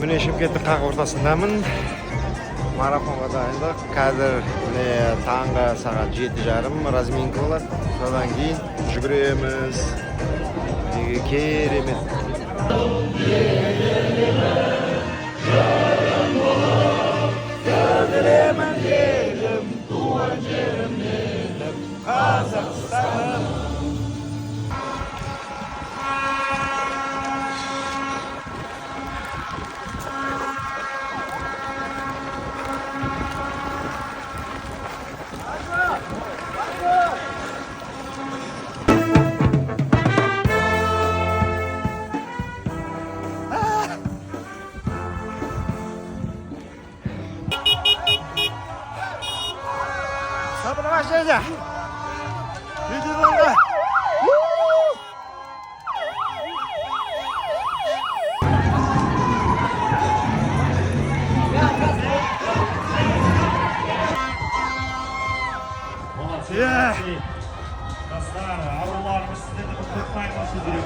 Mine Şevket'in qaq ortasındaman. Marafonga dayınlıq. Қазір tаңғы сағат 7:30 разминка болады. Содан кейін жүгіреміз. Керемет. Söndüremem yerim, tuğan yerim yerim, Kazakistan'ım. Sabırla başlayacağım. Videoda. Dostlar, arılarımız sizde de kutlayın.